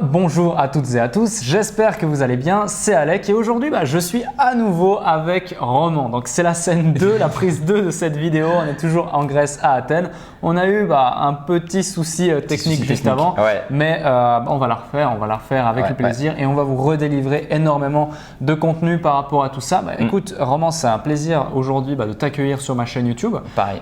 Bonjour à toutes et à tous, j'espère que vous allez bien, c'est Alec et aujourd'hui je suis à nouveau avec Roman. Donc c'est la scène 2, la prise 2 de cette vidéo, on est toujours en Grèce à Athènes. On a eu un petit souci technique juste avant, mais on va la refaire avec le plaisir et on va vous redélivrer énormément de contenu par rapport à tout ça. Écoute Roman, c'est un plaisir aujourd'hui de t'accueillir sur ma chaîne YouTube. Pareil.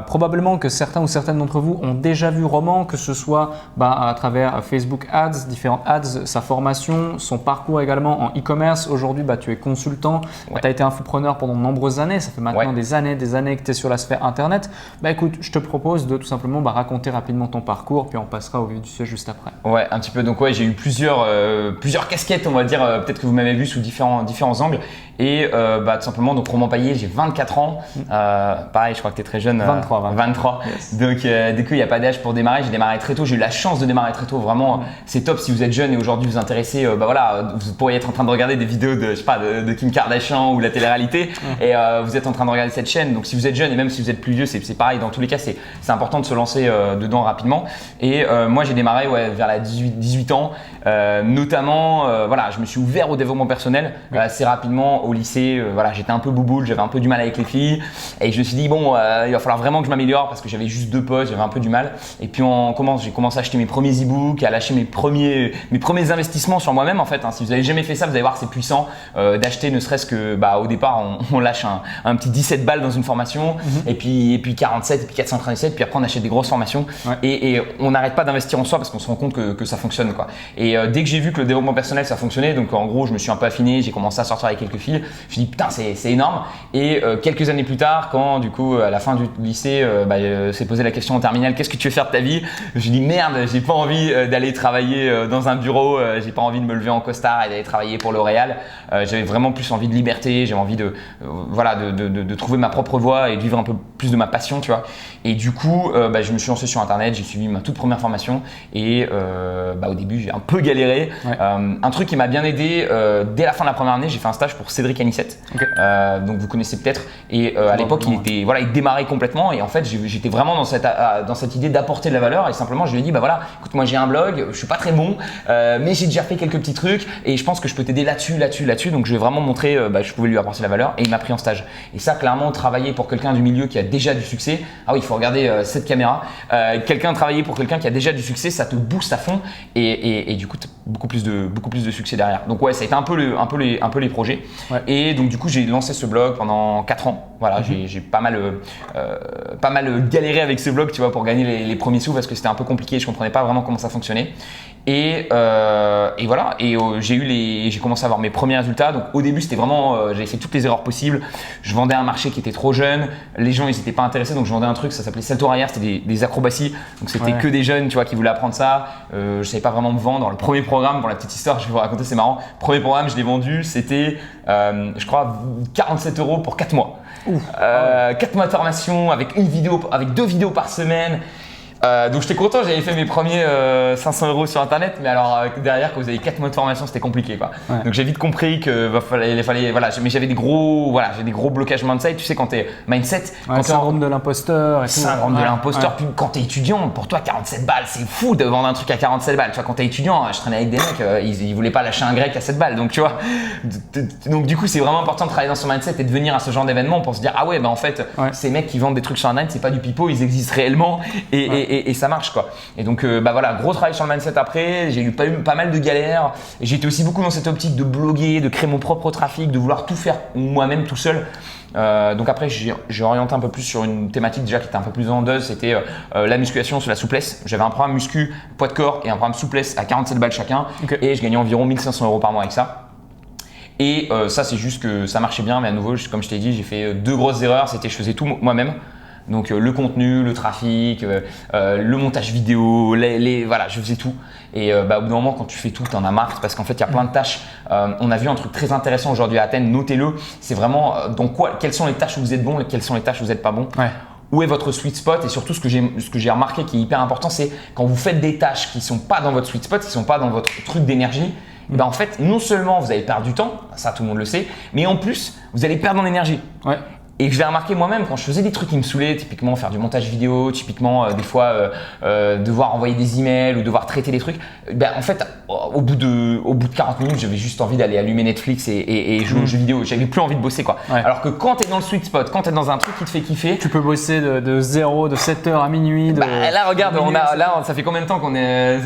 Probablement que certains ou certaines d'entre vous ont déjà vu Roman, que ce soit à travers Facebook Ads, différentes ads, sa formation, son parcours également en e-commerce. Aujourd'hui, tu es consultant, tu as été infopreneur pendant de nombreuses années, ça fait maintenant des années que tu es sur la sphère internet. Écoute, je te propose de tout simplement raconter rapidement ton parcours, puis on passera au vif du sujet juste après. Ouais, un petit peu. Donc j'ai eu plusieurs casquettes, on va dire, peut-être que vous m'avez vu sous différents angles. Et tout simplement, donc Roman Paillet, j'ai 24 ans. Pareil, je crois que tu es très jeune. 23. Yes. Donc du coup, il n'y a pas d'âge pour démarrer. J'ai démarré très tôt. J'ai eu la chance de démarrer très tôt. Vraiment, c'est top si vous êtes jeune et aujourd'hui vous vous intéressez. Vous pourriez être en train de regarder des vidéos de Kim Kardashian ou la télé-réalité. Et vous êtes en train de regarder cette chaîne. Donc si vous êtes jeune et même si vous êtes plus vieux, c'est pareil. Dans tous les cas, c'est important de se lancer dedans rapidement. Et moi, j'ai démarré vers la 18 ans. Notamment, je me suis ouvert au développement personnel assez rapidement au lycée. J'étais un peu bouboule, j'avais un peu du mal avec les filles et je me suis dit il va falloir vraiment que je m'améliore parce que j'avais juste 2 potes, j'avais un peu du mal. Et puis j'ai commencé à acheter mes premiers e-books, à lâcher mes premiers investissements sur moi-même en fait. Si vous n'avez jamais fait ça, vous allez voir que c'est puissant d'acheter ne serait-ce que au départ on lâche un petit 17 balles dans une formation et puis 47 et puis 437 puis après on achète des grosses formations et on n'arrête pas d'investir en soi parce qu'on se rend compte que ça fonctionne quoi. Et dès que j'ai vu que le développement personnel ça fonctionnait, donc en gros je me suis un peu affiné, j'ai commencé à sortir avec quelques filles. Je me suis dit putain c'est énorme. Et quelques années plus tard, quand du coup à la fin du lycée s'est posé la question en terminale, qu'est-ce que tu veux faire de ta vie? Je me suis dit merde, j'ai pas envie d'aller travailler dans un bureau, j'ai pas envie de me lever en costard et d'aller travailler pour L'Oréal. J'avais vraiment plus envie de liberté, j'avais envie de trouver ma propre voie et de vivre un peu plus de ma passion, tu vois. Et du coup, je me suis lancé sur internet, j'ai suivi ma toute première formation et au début j'ai un peu galéré. Un truc qui m'a bien aidé, dès la fin de la première année, j'ai fait un stage pour Cédric Anissette, donc vous connaissez peut-être. Et à l'époque, il démarrait complètement. Et en fait, j'étais vraiment dans cette idée d'apporter de la valeur. Et simplement, je lui ai dit, écoute, moi j'ai un blog, je suis pas très bon, mais j'ai déjà fait quelques petits trucs et je pense que je peux t'aider là-dessus. Donc je vais vraiment montrer, je pouvais lui apporter de la valeur. Et il m'a pris en stage. Et ça, clairement, travailler pour quelqu'un du milieu qui a déjà du succès. Ah oui, il faut regarder cette caméra. Travailler pour quelqu'un qui a déjà du succès, ça te booste à fond. Et du coup, t'as beaucoup plus de succès derrière. Donc ça a été un peu les projets. Et donc du coup j'ai lancé ce blog pendant 4 ans. J'ai pas mal galéré avec ce blog, tu vois, pour gagner les premiers sous parce que c'était un peu compliqué, je comprenais pas vraiment comment ça fonctionnait. Et j'ai commencé à avoir mes premiers résultats. Donc au début c'était vraiment, j'avais fait toutes les erreurs possibles. Je vendais un marché qui était trop jeune, les gens ils étaient pas intéressés, donc je vendais un truc, ça s'appelait salto arrière, c'était des acrobaties. Donc c'était que des jeunes, tu vois, qui voulaient apprendre ça. Je savais pas vraiment me vendre. Le premier programme, pour la petite histoire, je vais vous raconter, c'est marrant. Premier programme, je l'ai vendu, c'était je crois 47 € pour 4 mois. 4 mois de formation avec 2 vidéos par semaine. Donc j'étais content, j'avais fait mes premiers 500 € sur internet, mais alors derrière quand vous avez 4 mois de formation c'était compliqué quoi. Donc j'ai vite compris que fallait mais j'avais des gros blocages mindset, tu sais quand t'es mindset, quand syndrome de l'imposteur et tout. Syndrome de l'imposteur, puis quand t'es étudiant, pour toi 47 balles c'est fou de vendre un truc à 47 balles. Tu vois, quand t'es étudiant, je traînais avec des mecs, ils voulaient pas lâcher un grec à 7 balles, donc tu vois. Donc du coup c'est vraiment important de travailler dans son mindset et de venir à ce genre d'événement pour se dire ah ouais en fait ces mecs qui vendent des trucs sur internet c'est pas du pipeau, ils existent réellement et ça marche quoi. Et donc gros travail sur le mindset après, j'ai eu pas mal de galères. J'étais aussi beaucoup dans cette optique de bloguer, de créer mon propre trafic, de vouloir tout faire moi-même tout seul. Donc après j'ai orienté un peu plus sur une thématique déjà qui était un peu plus vendeuse, c'était la musculation sur la souplesse. J'avais un programme muscu, poids de corps et un programme souplesse à 47 balles chacun et je gagnais environ 1500 € par mois avec ça. Et ça c'est juste que ça marchait bien, mais à nouveau comme je t'ai dit j'ai fait 2 grosses erreurs, c'était je faisais tout moi-même. Donc le contenu, le trafic, le montage vidéo, je faisais tout. Et au bout d'un moment, quand tu fais tout, t'en as marre parce qu'en fait, il y a plein de tâches. On a vu un truc très intéressant aujourd'hui à Athènes, notez-le. C'est vraiment quelles sont les tâches où vous êtes bon et quelles sont les tâches où vous n'êtes pas bon. Où est votre sweet spot? Et surtout, ce que j'ai remarqué qui est hyper important, c'est quand vous faites des tâches qui ne sont pas dans votre sweet spot, qui ne sont pas dans votre truc d'énergie, en fait, non seulement vous allez perdre du temps, ça tout le monde le sait, mais en plus, vous allez perdre en énergie. Et je l'ai remarqué moi-même quand je faisais des trucs qui me saoulaient, typiquement faire du montage vidéo, typiquement des fois devoir envoyer des emails ou devoir traiter des trucs. En fait, au bout de 40 minutes, j'avais juste envie d'aller allumer Netflix et jouer aux jeux vidéo. J'avais plus envie de bosser quoi. Ouais. Alors que quand tu es dans le sweet spot, quand tu es dans un truc qui te fait kiffer, tu peux bosser de 7h à minuit. Là regarde, ça fait combien de temps qu'on est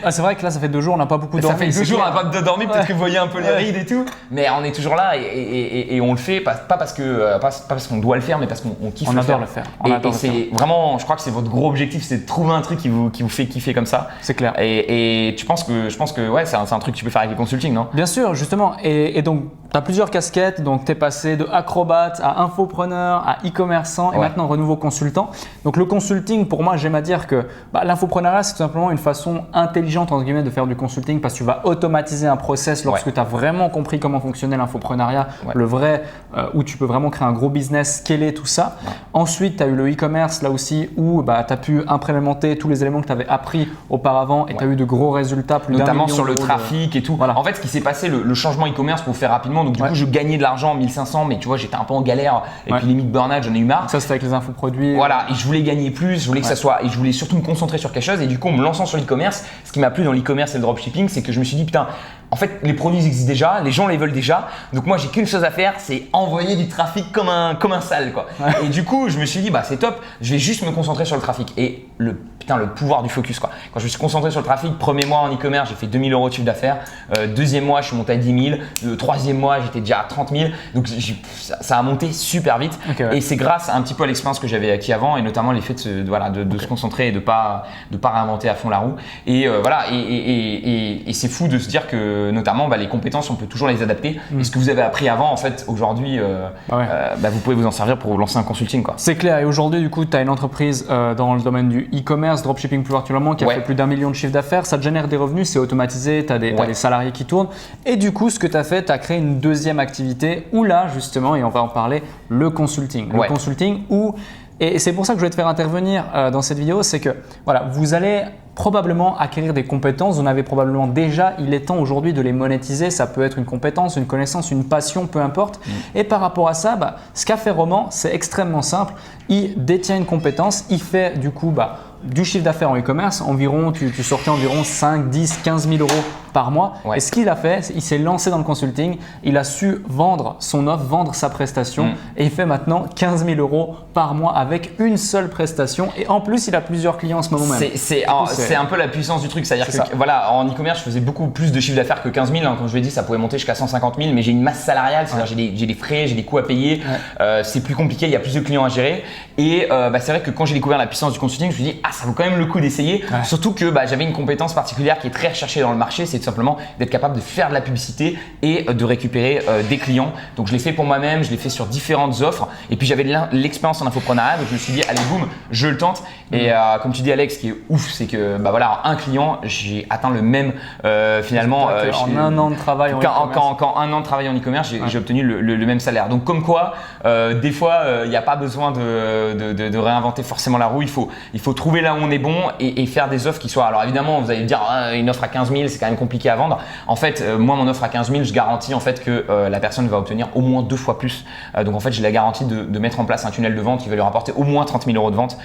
c'est vrai que là ça fait 2 jours, on n'a pas beaucoup dormi. Ça fait 2 jours, on n'a pas dormi, peut-être que vous voyez un peu les rides et tout. Mais on est toujours là et on le fait pas parce qu'on doit le faire, mais parce qu'on kiffe le faire. Et c'est vraiment, je crois que c'est votre gros objectif, c'est de trouver un truc qui vous fait kiffer comme ça. C'est clair. Et je pense que ouais, c'est un truc que tu peux faire avec le consulting, non? Bien sûr, justement. Et donc, tu as plusieurs casquettes. Donc, tu es passé de acrobate à infopreneur, à e-commerçant et maintenant renouveau consultant. Donc, le consulting, pour moi, j'aime à dire que l'infoprenariat, c'est tout simplement une façon intelligente entre guillemets de faire du consulting parce que tu vas automatiser un process lorsque tu as vraiment compris comment fonctionnait l'infoprenariat, le vrai, où tu peux vraiment créer un gros business, scaler tout ça. Ensuite, tu as eu le e-commerce là aussi où tu as pu implémenter tous les éléments que tu avais appris auparavant et tu as eu de gros résultats, notamment sur le trafic et tout. Voilà. En fait, ce qui s'est passé, le changement e-commerce pour faire rapidement, donc du coup, je gagnais de l'argent, 1500, mais tu vois, j'étais un peu en galère et puis limite burn-out, j'en ai eu marre. Ça, c'était avec les infoproduits. Voilà, et je voulais gagner plus, je voulais que ça soit, et je voulais surtout me concentrer sur quelque chose. Et du coup, en me lançant sur l'e-commerce, ce qui m'a plu dans l'e-commerce et le dropshipping, c'est que je me suis dit, putain, en fait, les produits existent déjà, les gens les veulent déjà. Donc moi, j'ai qu'une chose à faire, c'est envoyer du trafic comme un sale, quoi. Et du coup, je me suis dit, c'est top, je vais juste me concentrer sur le trafic. Et le pouvoir du focus, quoi. Quand je me suis concentré sur le trafic, premier mois en e-commerce, j'ai fait 2000 € de chiffre d'affaires. Deuxième mois, je suis monté à 10 000. Le troisième mois, j'étais déjà à 30 000. Donc ça a monté super vite. Et c'est grâce un petit peu à l'expérience que j'avais acquis avant et notamment l'effet de se concentrer et de pas réinventer à fond la roue. Et voilà. Et c'est fou de se dire que notamment les compétences, on peut toujours les adapter. Et ce que vous avez appris avant, en fait, aujourd'hui, vous pouvez vous en servir pour lancer un consulting, quoi. C'est clair. Et aujourd'hui, du coup, tu as une entreprise dans le domaine du e-commerce, dropshipping plus particulièrement, qui a fait plus d'1 million de chiffre d'affaires. Ça te génère des revenus, c'est automatisé, tu as des salariés qui tournent. Et du coup, ce que tu as fait, tu as créé une deuxième activité où là, justement, et on va en parler, le consulting. Le consulting où, et c'est pour ça que je vais te faire intervenir dans cette vidéo, c'est que voilà, vous allez probablement acquérir des compétences, vous en avez probablement déjà, il est temps aujourd'hui de les monétiser, ça peut être une compétence, une connaissance, une passion, peu importe. Et par rapport à ça, ce qu'a fait Roman, c'est extrêmement simple, il détient une compétence, il fait du coup du chiffre d'affaires en e-commerce, environ, tu sortais environ 5, 10, 15 000 € par mois. Et ce qu'il a fait, il s'est lancé dans le consulting, il a su vendre son offre, vendre sa prestation et il fait maintenant 15 000 € par mois avec une seule prestation et en plus, il a plusieurs clients en ce moment même. C'est un peu la puissance du truc, c'est-à-dire que voilà, en e-commerce, je faisais beaucoup plus de chiffre d'affaires que 15 000. Comme je l'ai dit, ça pouvait monter jusqu'à 150 000, mais j'ai une masse salariale, c'est-à-dire j'ai des frais, j'ai des coûts à payer, c'est plus compliqué, il y a plus de clients à gérer. Et c'est vrai que quand j'ai découvert la puissance du consulting, je me suis dit, ça vaut quand même le coup d'essayer. Surtout que j'avais une compétence particulière qui est très recherchée dans le marché, c'est tout simplement d'être capable de faire de la publicité et de récupérer des clients. Donc je l'ai fait pour moi-même, je l'ai fait sur différentes offres. Et puis j'avais l'expérience en infoprenariat, donc je me suis dit, allez boum, je le tente. Et comme tu dis Alex, ce qui est ouf, c'est que un client, j'ai atteint le même finalement. En un an de travail en e-commerce. Quand un an de travail en e-commerce, j'ai obtenu le même salaire. Donc comme quoi, des fois, il n'y a pas besoin de réinventer forcément la roue. Il faut trouver là où on est bon et faire des offres qui soient. Alors évidemment, vous allez me dire, une offre à 15 000, c'est quand même compliqué à vendre. En fait, moi, mon offre à 15 000, je garantis en fait que la personne va obtenir au moins 2 fois plus. Donc en fait, j'ai la garantie de mettre en place un tunnel de vente qui va lui rapporter au moins 30 000 € de vente.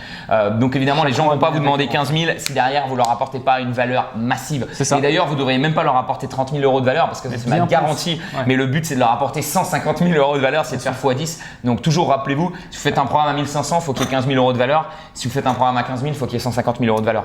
Donc évidemment, les gens ne vont pas vous demander 15 000 si derrière vous leur apportez pas une valeur massive. Et d'ailleurs, vous ne devriez même pas leur apporter 30 000 € de valeur parce que c'est ma garantie. Mais le but, c'est de leur apporter 150 000 € de valeur, c'est de faire x10. Donc toujours rappelez-vous, si vous faites un programme à 1500, il faut qu'il y ait 15 000 € de valeur. Si vous faites un programme à 15 000, il faut qu'il y ait 150 000 € de valeur.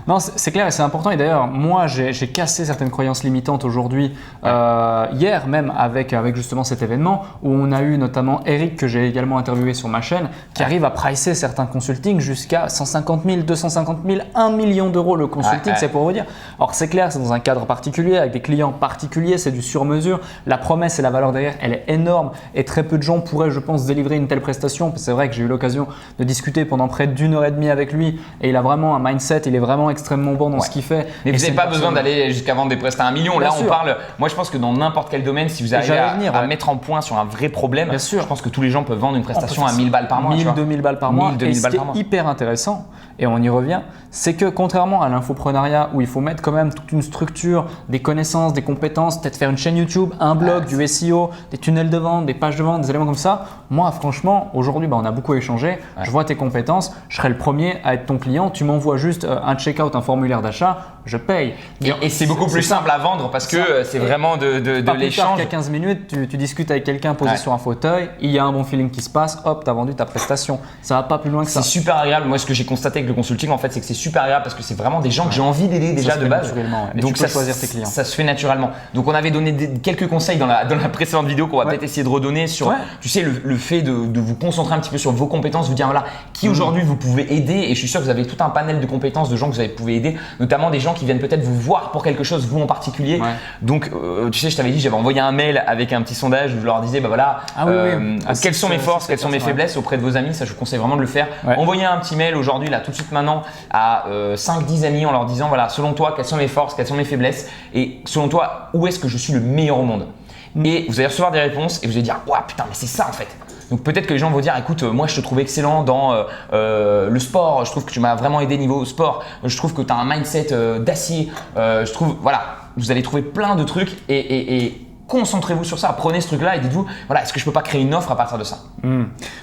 Non, c'est clair et c'est important. Et d'ailleurs, moi, j'ai cassé certaines croyances limitantes aujourd'hui, hier même avec justement cet événement où on a eu notamment Eric, que j'ai également interviewé sur ma chaîne, qui arrive à pricer certains consultings jusqu'à 150 000, 250 000, 1 million d'euros le consulting, c'est pour vous dire. Alors c'est clair, c'est dans un cadre particulier, avec des clients particuliers, c'est du sur-mesure. La promesse et la valeur derrière, elle est énorme et très peu de gens pourraient, je pense, délivrer une telle prestation. C'est vrai que j'ai eu l'occasion de discuter pendant près d'1 heure et demie avec lui et il a vraiment un mindset, il est vraiment extrêmement bon dans ce qu'il fait. Mais vous n'avez pas besoin d'aller jusqu'à vendre des prestats à 1 million. Là, on parle. Moi, je pense que dans n'importe quel domaine, si vous arrivez à mettre en point sur un vrai problème, je pense que tous les gens peuvent vendre une prestation à 1000 balles par mois. 1000, 2000 balles par mois. Et ce qui est hyper intéressant, et on y revient, c'est que contrairement à l'infoprenariat où il faut mettre quand même toute une structure, des connaissances, des compétences, peut-être faire une chaîne YouTube, un blog, du SEO, des tunnels de vente, des pages de vente, des éléments comme ça. Moi, franchement, aujourd'hui, on a beaucoup échangé. Je vois tes compétences, je serai le premier à être ton client. Tu m'envoies juste un checkout, un formulaire d'achat, je paye. Et c'est beaucoup plus simple à vendre parce que c'est vraiment de l'échange. Il y a 15 minutes, tu discutes avec quelqu'un posé sur un fauteuil, il y a un bon feeling qui se passe, hop, tu as vendu ta prestation. Ça va pas plus loin que ça. C'est super agréable. Moi, ce que j'ai constaté avec le consulting, en fait, c'est que c'est super agréable parce que c'est vraiment des gens que j'ai envie d'aider déjà de base. Donc tu peux choisir tes clients. Ça se fait naturellement. Donc on avait donné quelques conseils dans la précédente vidéo qu'on va peut-être essayer de redonner sur, tu sais, le fait de vous concentrer un petit peu sur vos compétences, vous dire voilà, qui aujourd'hui vous pouvez aider. Et je suis sûr que vous avez tout un panel de compétences de gens que vous pouvez aider, notamment des gens qui viennent peut-être vous voir pour quelque chose, vous en particulier. Donc tu sais, je t'avais dit, j'avais envoyé un mail avec un petit sondage où je leur disais bah voilà, quelles sont mes forces, quelles sont mes faiblesses auprès de vos amis. Ça, je vous conseille vraiment de le faire. Envoyez un petit mail aujourd'hui, là, tout de suite maintenant, à 5-10 amis en leur disant voilà, selon toi, quelles sont mes forces, quelles sont mes faiblesses et selon toi, où est-ce que je suis le meilleur au monde. Et vous allez recevoir des réponses et vous allez dire waouh, putain, mais c'est ça en fait. Donc peut-être que les gens vont dire écoute, moi je te trouve excellent dans le sport, je trouve que tu m'as vraiment aidé niveau sport, je trouve que tu as un mindset d'acier, je trouve, voilà, vous allez trouver plein de trucs et concentrez-vous sur ça, prenez ce truc-là et dites-vous, voilà, est-ce que je peux pas créer une offre à partir de ça?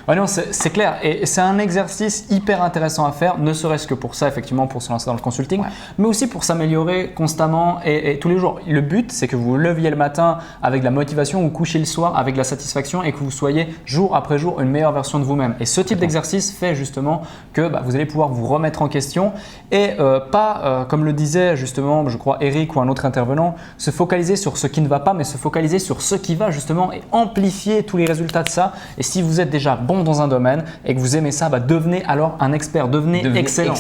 Ouais, non, c'est clair et c'est un exercice hyper intéressant à faire, ne serait-ce que pour ça, effectivement, pour se lancer dans le consulting, mais aussi pour s'améliorer constamment et tous les jours. Le but, c'est que vous vous leviez le matin avec de la motivation, vous couchiez le soir avec de la satisfaction et que vous soyez jour après jour une meilleure version de vous-même. Et ce type d'exercice fait justement que vous allez pouvoir vous remettre en question et pas, comme le disait justement, je crois, Eric ou un autre intervenant, se focaliser sur ce qui ne va pas, mais se focaliser sur ce qui va justement et amplifier tous les résultats de ça. Et si vous êtes déjà bon dans un domaine et que vous aimez ça, devenez alors un expert, devenez excellent.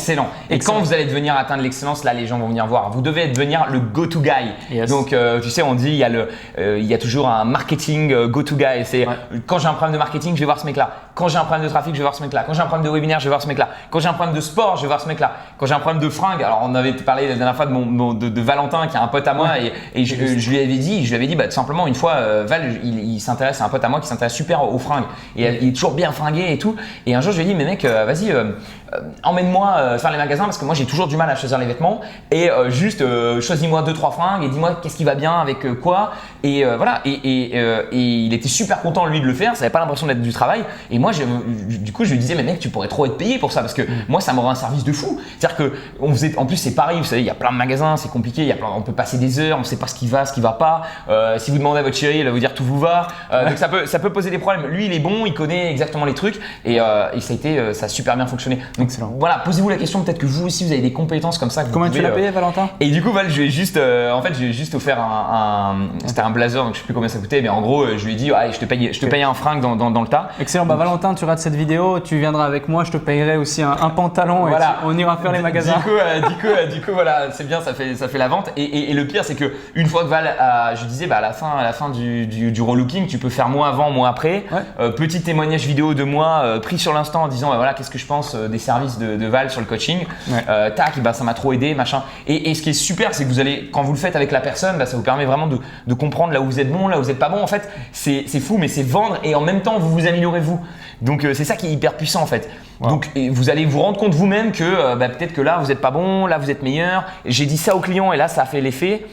Et quand vous allez devenir atteindre l'excellence, là les gens vont venir voir. Vous devez devenir le go-to guy. Donc tu sais, on dit il y a toujours un marketing go-to guy. C'est quand j'ai un problème de marketing, je vais voir ce mec-là. Quand j'ai un problème de trafic, je vais voir ce mec-là. Quand j'ai un problème de webinaire, je vais voir ce mec-là. Quand j'ai un problème de sport, je vais voir ce mec-là. Quand j'ai un problème de fringues, alors on avait parlé la dernière fois de Valentin qui est un pote à moi et je lui avais dit tout simplement une fois, Val, il s'intéresse à un pote à moi qui s'intéresse super aux fringues et il est toujours bien fringué et tout. Et un jour, je lui ai dit, mais mec, vas-y, emmène-moi faire les magasins parce que moi j'ai toujours du mal à choisir les vêtements et juste choisis-moi 2-3 fringues et dis-moi qu'est-ce qui va bien avec quoi. Et voilà. Et il était super content lui de le faire, ça n'avait pas l'impression d'être du travail. Et moi, du coup, je lui disais, mais mec, tu pourrais trop être payé pour ça parce que moi, ça m'aurait un service de fou. C'est-à-dire que en plus, c'est pareil, vous savez, il y a plein de magasins, c'est compliqué, on peut passer des heures, on ne sait pas ce qui va pas. Si vous demandez à votre chérie, elle va vous dire tout vous va. Donc ça peut poser des problèmes. Lui, il est bon, il connaît exactement les trucs et ça a super bien fonctionné. Donc voilà, posez-vous la question, peut-être que vous aussi vous avez des compétences comme ça. Comment tu l'as payé, Valentin? Et du coup, Val, je lui ai juste offert c'était un blazer, donc je sais plus combien ça coûtait, mais en gros, je lui ai dit, allez, je te paye un fringue dans le tas. Excellent. Valentin, tu rates cette vidéo, tu viendras avec moi, je te payerai aussi un pantalon et on ira faire les magasins. Du coup, voilà, c'est bien, ça fait la vente. Et le pire, c'est que une fois que Val, je disais, à la fin du relooking, tu peux faire mois avant, mois après. Petit témoignage vidéo de moi pris sur l'instant en disant, voilà, qu'est-ce que je pense des services de Val sur le coaching. Ça m'a trop aidé, machin. Et ce qui est super, c'est que vous allez, quand vous le faites avec la personne, ça vous permet vraiment de comprendre là où vous êtes bon, là où vous n'êtes pas bon. En fait, c'est fou, mais c'est vendre et en même temps, vous vous améliorez vous. Donc c'est ça qui est hyper puissant en fait. Donc vous allez vous rendre compte vous-même que peut-être que là vous n'êtes pas bon, là vous êtes meilleur. J'ai dit ça au client et là ça a fait l'effet.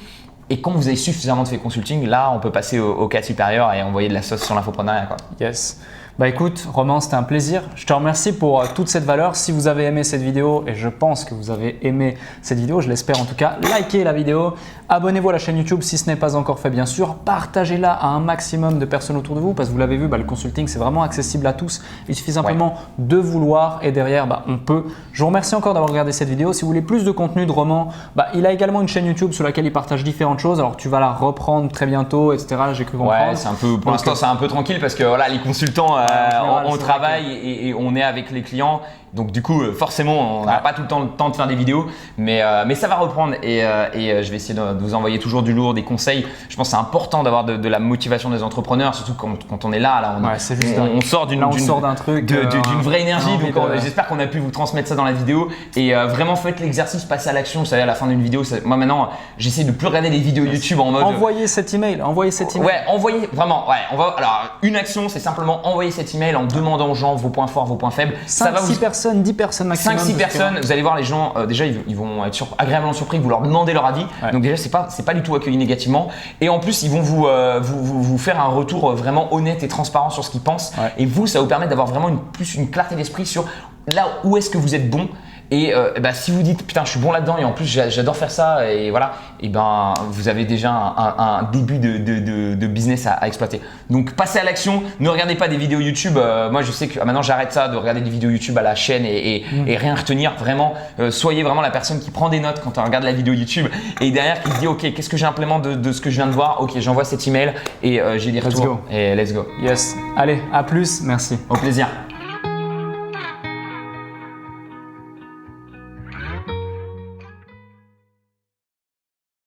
Et quand vous avez suffisamment fait consulting, là on peut passer au cas supérieur et envoyer de la sauce sur l'infoprenariat. Yes. Écoute, Roman, c'était un plaisir. Je te remercie pour toute cette valeur. Si vous avez aimé cette vidéo, et je pense que vous avez aimé cette vidéo, je l'espère en tout cas, likez la vidéo, abonnez-vous à la chaîne YouTube si ce n'est pas encore fait bien sûr, partagez-la à un maximum de personnes autour de vous parce que vous l'avez vu, le consulting c'est vraiment accessible à tous. Il suffit simplement de vouloir et derrière on peut. Je vous remercie encore d'avoir regardé cette vidéo. Si vous voulez plus de contenu de Roman, il a également une chaîne YouTube sur laquelle il partage différentes choses. Alors tu vas la reprendre très bientôt, etc. J'ai cru comprendre. Ouais, c'est un peu, pour l'instant c'est un peu tranquille parce que voilà, les consultants on travaille et on est avec les clients. Donc du coup, forcément, on n'a pas tout le temps de faire des vidéos, mais ça va reprendre et je vais essayer de vous envoyer toujours du lourd, des conseils. Je pense que c'est important d'avoir de la motivation des entrepreneurs, surtout quand on est là on sort d'un truc, d'une vraie énergie. Donc j'espère qu'on a pu vous transmettre ça dans la vidéo et vraiment faites l'exercice, passez à l'action. Vous savez, à la fin d'une vidéo, moi maintenant, j'essaie de plus regarder des vidéos YouTube en mode. Envoyez cet email. Ouais, envoyez vraiment. Ouais, alors une action, c'est simplement envoyer cet email en demandant aux gens vos points forts, vos points faibles. 5-6 personnes personnes, 10 personnes maximum. 5-6 personnes, vous allez voir les gens, déjà ils vont être agréablement surpris que vous leur demandez leur avis. Ouais. Donc déjà c'est pas du tout accueilli négativement. Et en plus ils vont vous faire un retour vraiment honnête et transparent sur ce qu'ils pensent. Ouais. Et vous, ça va vous permettre d'avoir vraiment plus une clarté d'esprit sur là où est-ce que vous êtes bon. Et si vous dites putain je suis bon là-dedans et en plus j'adore faire ça et voilà, et ben vous avez déjà un début de business à exploiter. Donc passez à l'action, ne regardez pas des vidéos YouTube. Moi je sais que maintenant j'arrête ça de regarder des vidéos YouTube à la chaîne et rien retenir. Vraiment, soyez vraiment la personne qui prend des notes quand on regarde la vidéo YouTube et derrière qui se dit ok qu'est-ce que j'implémente de ce que je viens de voir. Ok, j'envoie cet email et j'ai des retours. Let's go. Et let's go. Yes. Allez, à plus. Merci. Au plaisir.